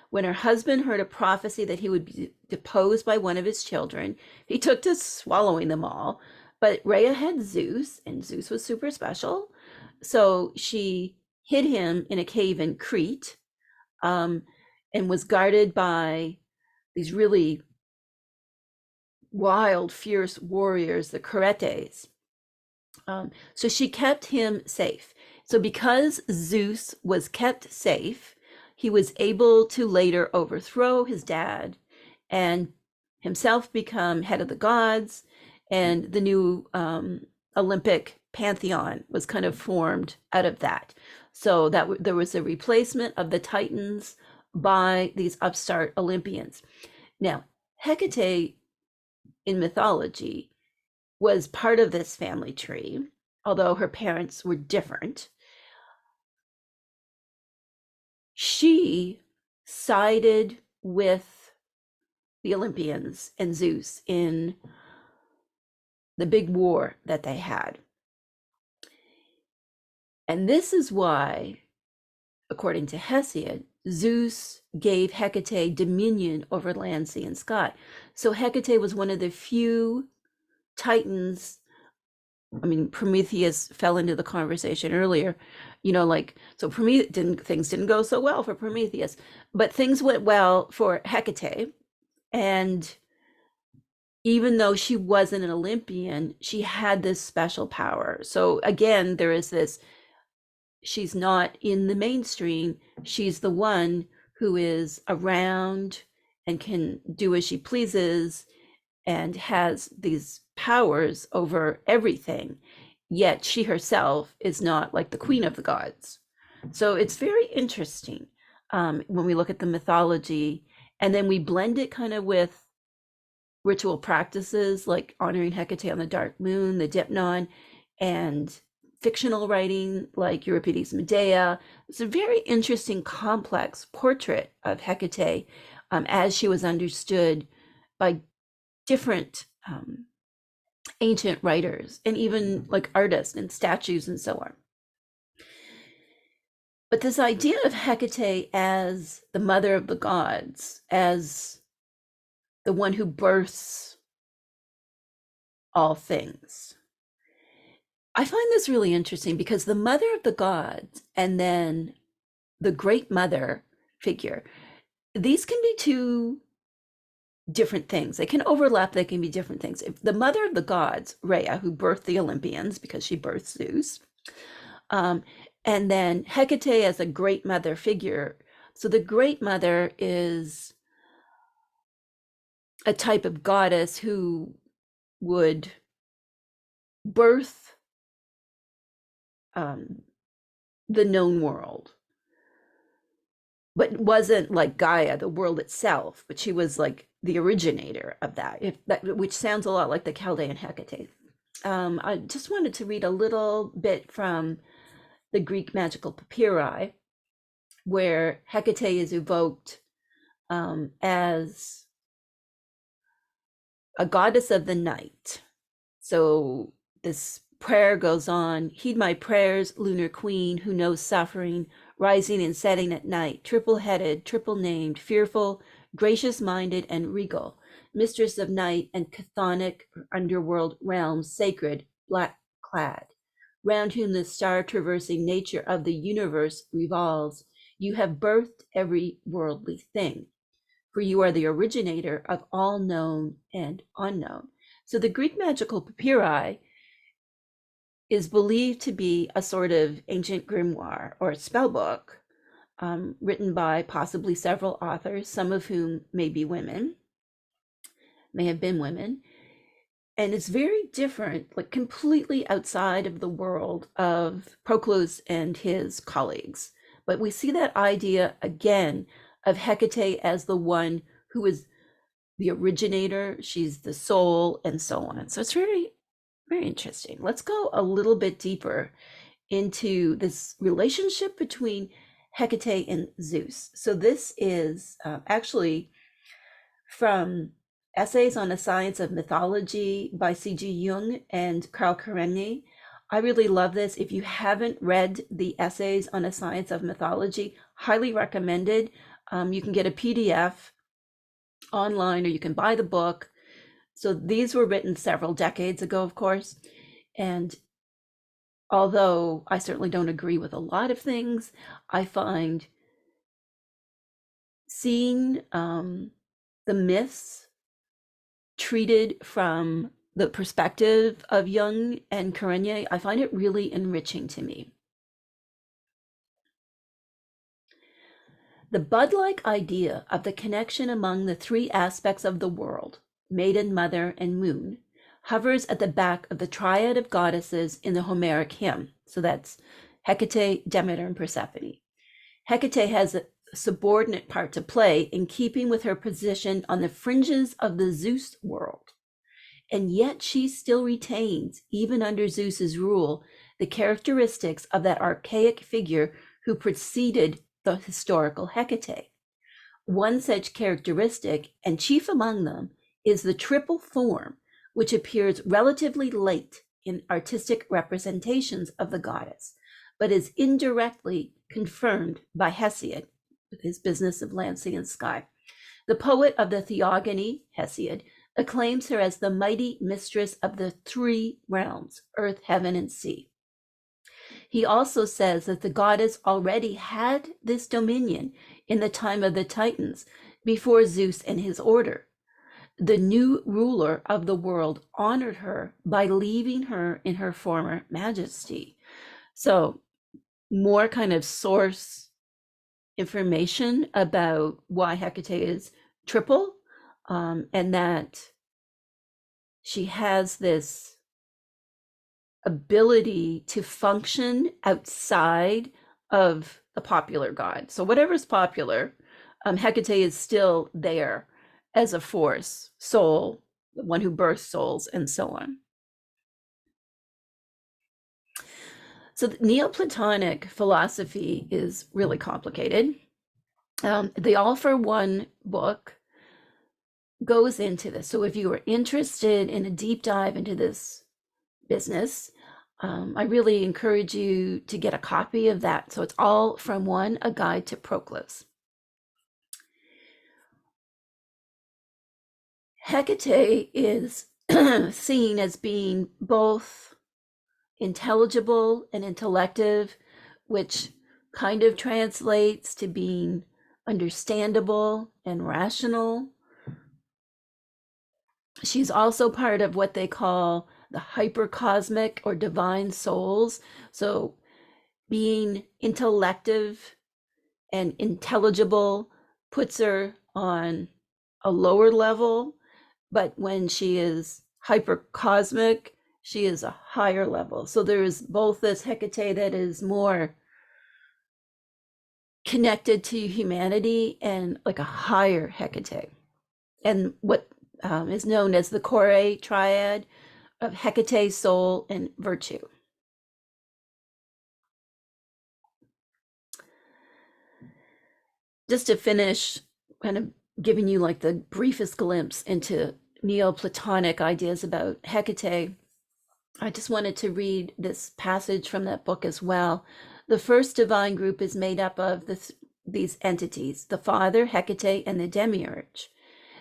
When her husband heard a prophecy that he would be deposed by one of his children, he took to swallowing them all. But Rhea had Zeus, and Zeus was super special. So she hid him in a cave in Crete, and was guarded by these really wild, fierce warriors, the Curetes. So she kept him safe. So because Zeus was kept safe, he was able to later overthrow his dad and himself become head of the gods, and the new Olympic pantheon was kind of formed out of that. So that there was a replacement of the Titans by these upstart Olympians. Now, Hecate in mythology was part of this family tree, although her parents were different. She sided with the Olympians and Zeus in the big war that they had. And this is why, according to Hesiod, Zeus gave Hecate dominion over land, sea, and sky. So Hecate was one of the few Titans I mean, Prometheus fell into the conversation earlier, like, so things didn't go so well for Prometheus, but things went well for Hecate. And even though she wasn't an Olympian, she had this special power. So again, there is this, she's not in the mainstream. She's the one who is around and can do as she pleases and has these powers over everything. Yet she herself is not like the queen of the gods. So it's very interesting when we look at the mythology, and then we blend it kind of with ritual practices like honoring Hecate on the dark moon, the Dipnon, and fictional writing like Euripides' Medea. It's a very interesting, complex portrait of Hecate as she was understood by different ancient writers and even like artists and statues and so on. But this idea of Hecate as the mother of the gods, as the one who births all things, I find this really interesting because the mother of the gods and then the great mother figure, these can be two different things. They can overlap, they can be different things. If the mother of the gods, Rhea, who birthed the Olympians because she birthed Zeus, and then Hecate as a great mother figure. So the great mother is a type of goddess who would birth the known world, but wasn't like Gaia, the world itself, but she was like the originator of that, which sounds a lot like the Chaldean Hecate. I just wanted to read a little bit from the Greek magical papyri, where Hecate is evoked as a goddess of the night. So this prayer goes on: heed my prayers, lunar queen, who knows suffering, rising and setting at night, triple-headed, triple-named, fearful, gracious-minded, and regal, mistress of night and chthonic underworld realms, sacred, black-clad, round whom the star-traversing nature of the universe revolves. You have birthed every worldly thing, for you are the originator of all known and unknown. So the Greek magical papyri is believed to be a sort of ancient grimoire or spell book written by possibly several authors, some of whom may be women, may have been women. And it's very different, like completely outside of the world of Proclus and his colleagues. But we see that idea again of Hecate as the one who is the originator, she's the soul, and so on. So it's very, very interesting. Let's go a little bit deeper into this relationship between Hecate and Zeus. So this is actually from Essays on the Science of Mythology by C.G. Jung and Carl Karenyi. I really love this. If you haven't read the Essays on the Science of Mythology, highly recommended. You can get a PDF online or you can buy the book. So these were written several decades ago, of course. And although I certainly don't agree with a lot of things, I find seeing the myths treated from the perspective of Jung and Karenyi, I find it really enriching to me. The bud-like idea of the connection among the three aspects of the world, maiden, mother, and moon, hovers at the back of the triad of goddesses in the Homeric hymn. So that's Hecate, Demeter, and Persephone. Hecate has a subordinate part to play in keeping with her position on the fringes of the Zeus world. And yet she still retains, even under Zeus's rule, the characteristics of that archaic figure who preceded the historical Hecate. One such characteristic, and chief among them, is the triple form, which appears relatively late in artistic representations of the goddess, but is indirectly confirmed by Hesiod, with his business of land, sea, and sky. The poet of the Theogony, Hesiod, acclaims her as the mighty mistress of the three realms, earth, heaven, and sea. He also says that the goddess already had this dominion in the time of the Titans, before Zeus and his order. The new ruler of the world honored her by leaving her in her former majesty. So, more kind of source information about why Hecate is triple, and that she has this ability to function outside of the popular god. So whatever's popular, Hecate is still there as a force, soul, the one who births souls, and so on. So the Neoplatonic philosophy is really complicated. The All for One book goes into this. So if you are interested in a deep dive into this business, I really encourage you to get a copy of that. So it's All from One, A Guide to Proclus. Hecate is seen as being both intelligible and intellective, which kind of translates to being understandable and rational. She's also part of what they call the hypercosmic or divine souls. So being intellective and intelligible puts her on a lower level, but when she is hypercosmic, she is a higher level. So there's both this Hecate that is more connected to humanity and like a higher Hecate. And what is known as the Core triad of Hecate, soul, and virtue. Just to finish, kind of giving you like the briefest glimpse into Neoplatonic ideas about Hecate, I just wanted to read this passage from that book as well. The first divine group is made up of these entities, the Father, Hecate, and the Demiurge.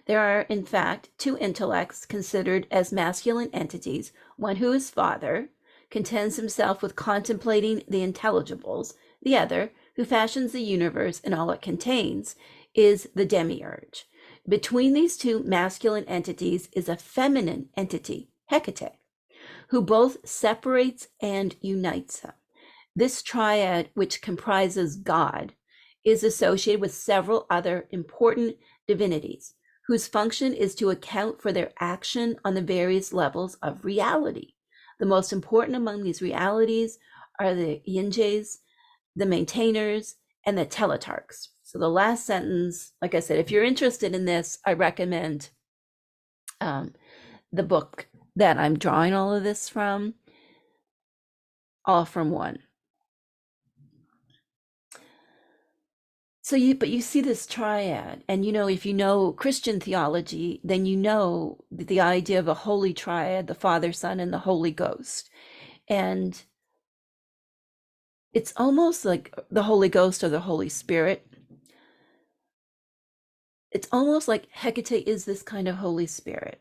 There are, in fact, two intellects considered as masculine entities, one who is Father, contents himself with contemplating the intelligibles, the other, who fashions the universe and all it contains, is the Demiurge. Between these two masculine entities is a feminine entity, Hecate, who both separates and unites them. This triad, which comprises God, is associated with several other important divinities, whose function is to account for their action on the various levels of reality. The most important among these realities are the yinjes, the maintainers, and the teletarchs. So the last sentence, like I said, if you're interested in this, I recommend the book that I'm drawing all of this from, All from One. So you see this triad, and if you know Christian theology, then you know the idea of a holy triad, the Father, Son, and the Holy Ghost. And it's almost like the Holy Ghost or the Holy Spirit. It's almost like Hecate is this kind of Holy Spirit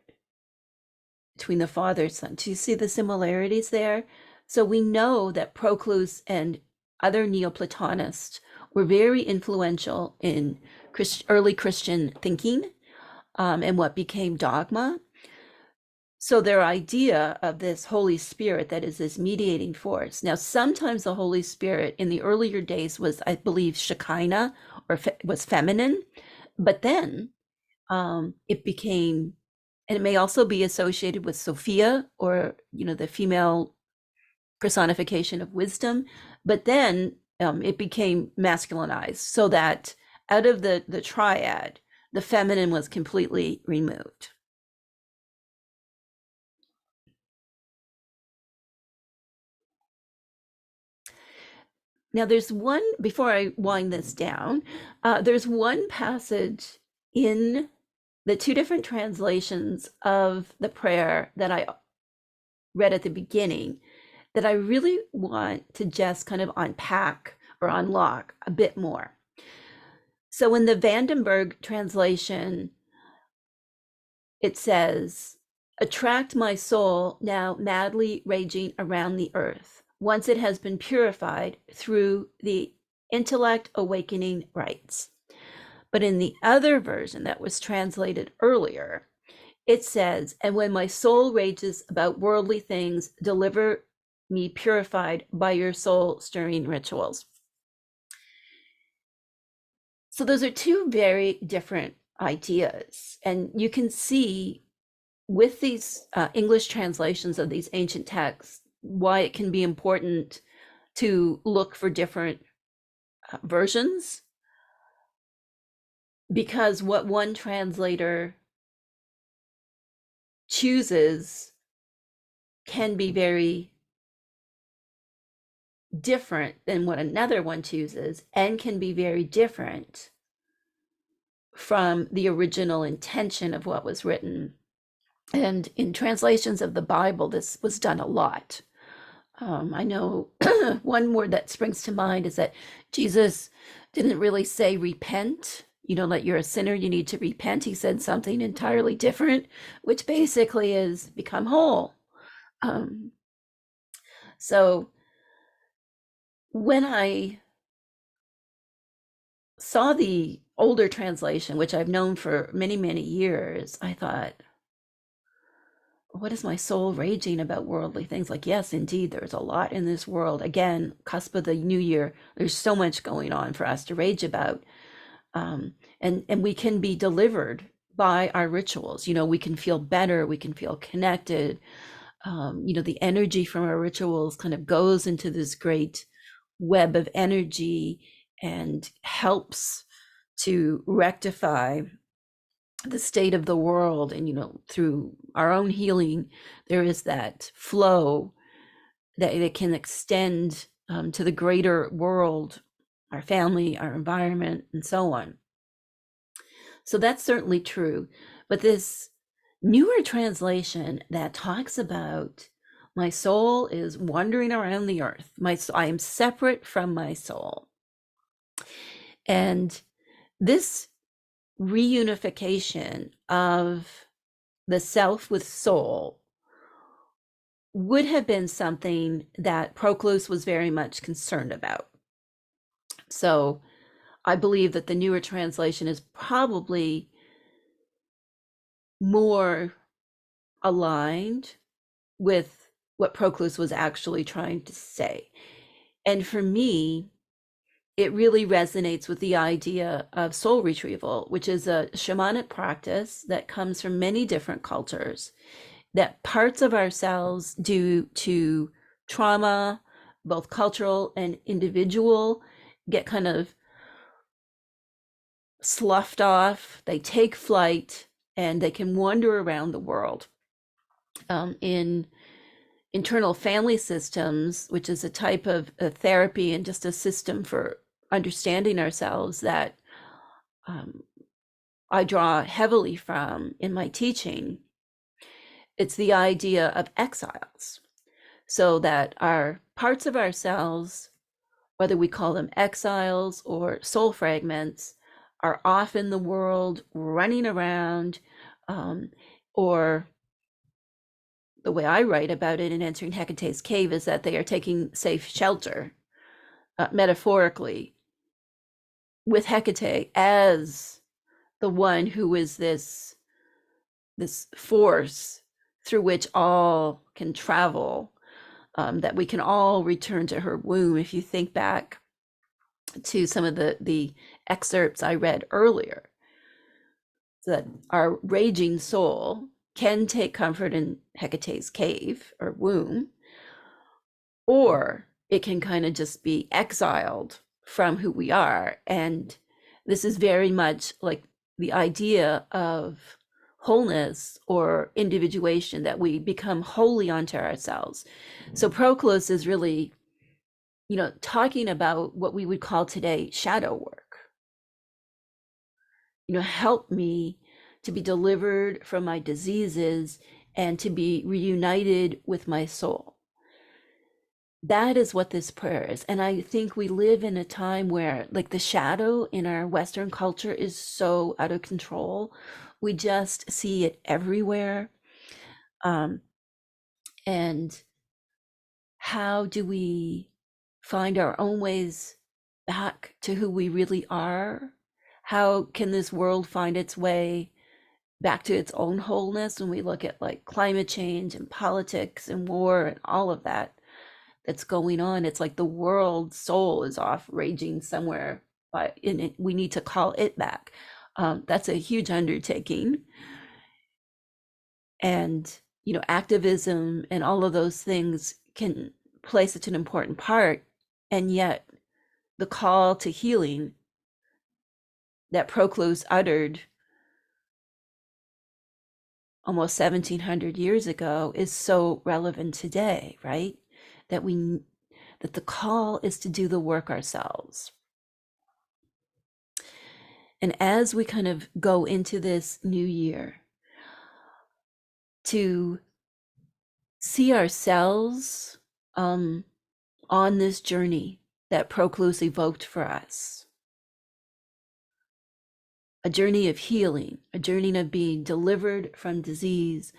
between the Father and Son. Do you see the similarities there? So we know that Proclus and other Neoplatonists were very influential in early Christian thinking, and what became dogma. So their idea of this Holy Spirit that is this mediating force. Now, sometimes the Holy Spirit in the earlier days was, I believe, Shekinah, or was feminine, but then it became, and it may also be associated with Sophia, or the female personification of wisdom, but then it became masculinized, so that out of the triad, the feminine was completely removed. Now, there's one, before I wind this down, there's one passage in the two different translations of the prayer that I read at the beginning that I really want to just kind of unpack or unlock a bit more. So in the Vandenberg translation, it says, attract my soul now madly raging around the earth, once it has been purified through the intellect awakening rites. But in the other version that was translated earlier, it says, and when my soul rages about worldly things, deliver me purified by your soul stirring rituals. So those are two very different ideas. And you can see with these English translations of these ancient texts why it can be important to look for different versions, because what one translator chooses can be very different than what another one chooses, and can be very different from the original intention of what was written. And in translations of the Bible, this was done a lot. I know one word that springs to mind is that Jesus didn't really say repent, that you're a sinner, you need to repent. He said something entirely different, which basically is become whole. So when I saw the older translation, which I've known for many, many years, I thought, what is my soul raging about worldly things? Like, yes, indeed, there's a lot in this world. Again, cusp of the new year, there's so much going on for us to rage about. And we can be delivered by our rituals. We can feel better, we can feel connected. The energy from our rituals kind of goes into this great web of energy and helps to rectify the state of the world. And through our own healing, there is that flow that it can extend to the greater world, our family, our environment, and so on. So that's certainly true. But this newer translation that talks about my soul is wandering around the earth, I am separate from my soul, and this reunification of the self with soul would have been something that Proclus was very much concerned about. So I believe that the newer translation is probably more aligned with what Proclus was actually trying to say. And for me, it really resonates with the idea of soul retrieval, which is a shamanic practice that comes from many different cultures, that parts of ourselves, due to trauma, both cultural and individual, get kind of sloughed off, they take flight, and they can wander around the world. In internal family systems, which is a type of a therapy and just a system for understanding ourselves that I draw heavily from in my teaching, it's the idea of exiles. So that our parts of ourselves, whether we call them exiles or soul fragments, are off in the world running around, or the way I write about it in Entering Hecate's Cave is that they are taking safe shelter, metaphorically, with Hekate as the one who is this force through which all can travel, that we can all return to her womb. If you think back to some of the excerpts I read earlier, that our raging soul can take comfort in Hecate's cave or womb, or it can kind of just be exiled from who we are. And this is very much like the idea of wholeness or individuation, that we become wholly unto ourselves. So Proclus is really, talking about what we would call today shadow work. Help me to be delivered from my diseases and to be reunited with my soul. that is what this prayer is. And I think we live in a time where, like, the shadow in our Western culture is so out of control. We just see it everywhere. Um, and how do we find our own ways back to who we really are? How can this world find its way back to its own wholeness when we look at like climate change and politics and war and all of that that's going on? It's like the world soul is off raging somewhere, but in it, we need to call it back. That's a huge undertaking. And, you know, activism and all of those things can play such an important part. And yet, the call to healing that Proclus uttered almost 1700 years ago is so relevant today, right? That we that the call is to do the work ourselves. And as we kind of go into this new year, to see ourselves on this journey that Proclus evoked for us, a journey of healing, a journey of being delivered from disease,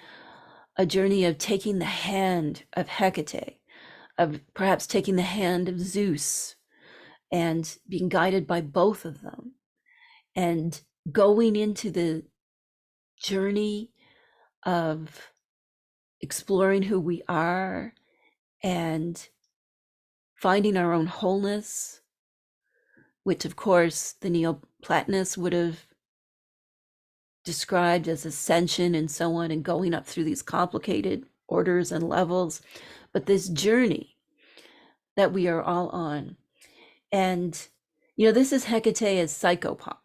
a journey of taking the hand of Hecate, of perhaps taking the hand of Zeus and being guided by both of them, and going into the journey of exploring who we are and finding our own wholeness, which of course the Neoplatonists would have described as ascension and so on, and going up through these complicated orders and levels. But this journey that we are all on. And, you know, this is Hecate as psychopomp,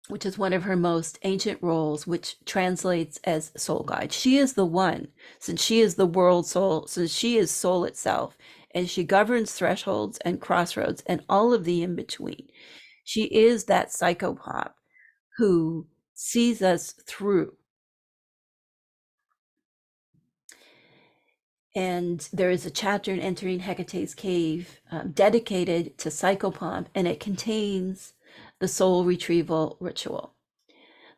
which is one of her most ancient roles, which translates as soul guide. She is the one, since she is the world soul, since she is soul itself, and she governs thresholds and crossroads and all of the in between. She is that psychopomp who sees us through. And there is a chapter in Entering Hecate's Cave dedicated to psychopomp, and it contains the soul retrieval ritual.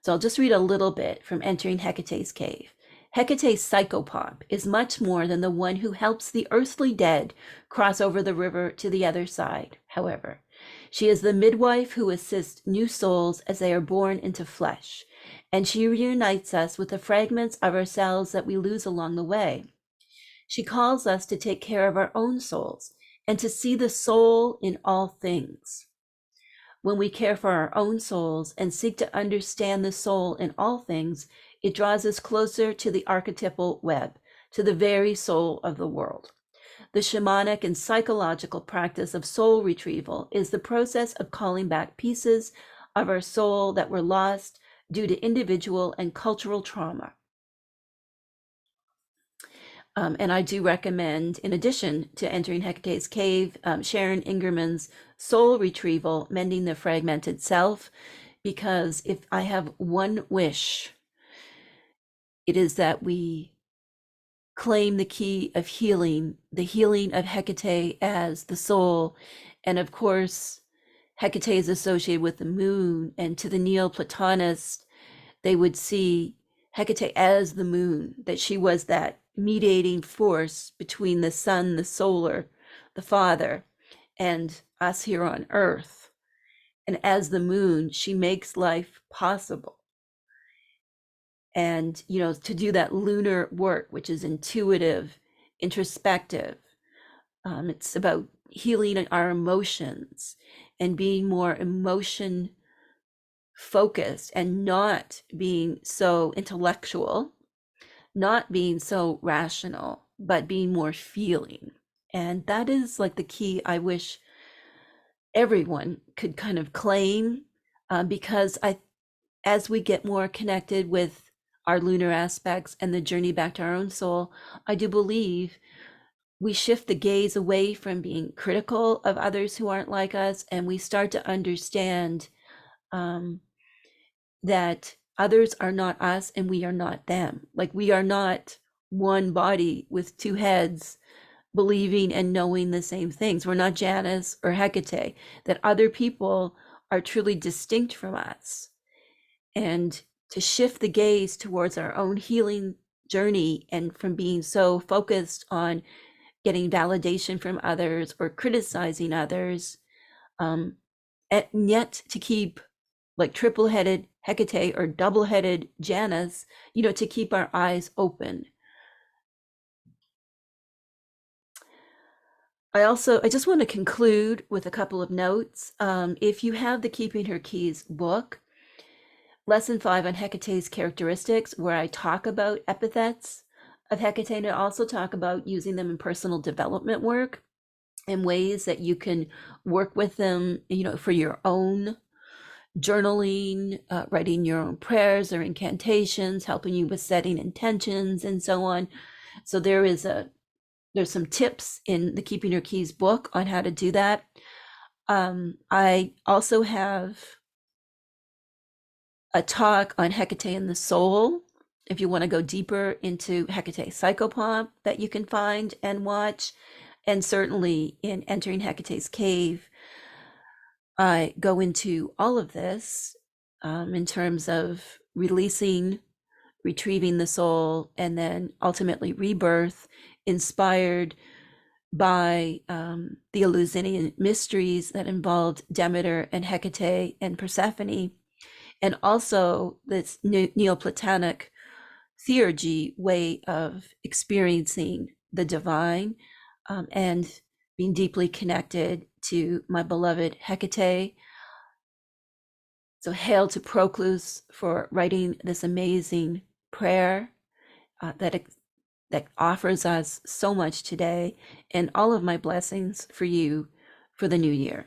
So I'll just read a little bit from Entering Hecate's Cave. Hecate's psychopomp is much more than the one who helps the earthly dead cross over the river to the other side, however. She is the midwife who assists new souls as they are born into flesh, and she reunites us with the fragments of ourselves that we lose along the way. She calls us to take care of our own souls and to see the soul in all things. When we care for our own souls and seek to understand the soul in all things, it draws us closer to the archetypal web, to the very soul of the world. The shamanic and psychological practice of soul retrieval is the process of calling back pieces of our soul that were lost due to individual and cultural trauma. And I do recommend, in addition to Entering Hecate's Cave, Sharon Ingerman's Soul Retrieval, Mending the Fragmented Self, because if I have one wish, it is that we claim the key of healing, the healing of Hecate as the soul. And of course, Hecate is associated with the moon, and to the Neoplatonists, they would see Hecate as the moon, that she was that mediating force between the sun, the solar, the father, and us here on earth. And as the moon, she makes life possible. And, you know, to do that lunar work, which is intuitive, introspective, it's about healing our emotions and being more emotion focused and not being so intellectual, not being so rational, but being more feeling. And that is like the key I wish everyone could kind of claim, because as we get more connected with our lunar aspects and the journey back to our own soul, I do believe we shift the gaze away from being critical of others who aren't like us, and we start to understand that others are not us and we are not them. Like, we are not one body with two heads, believing and knowing the same things. We're not Janus or Hecate, that other people are truly distinct from us. And to shift the gaze towards our own healing journey, and from being so focused on getting validation from others or criticizing others, and yet to keep, like triple-headed Hecate or double-headed Janus, to keep our eyes open. I just want to conclude with a couple of notes. If you have the Keeping Her Keys book, lesson 5 on Hecate's characteristics, where I talk about epithets of Hecate, and I also talk about using them in personal development work and ways that you can work with them, for your own journaling, writing your own prayers or incantations, helping you with setting intentions and so on. So there's some tips in the Keeping Your Keys book on how to do that. I also have a talk on Hecate and the soul, if you want to go deeper into Hecate Psychopomp, that you can find and watch. And certainly in Entering Hecate's Cave, I go into all of this in terms of releasing, retrieving the soul, and then ultimately rebirth, inspired by the Eleusinian mysteries that involved Demeter and Hecate and Persephone, and also this Neoplatonic theurgy way of experiencing the divine, and being deeply connected to my beloved Hecate. So hail to Proclus for writing this amazing prayer that offers us so much today, and all of my blessings for you for the new year.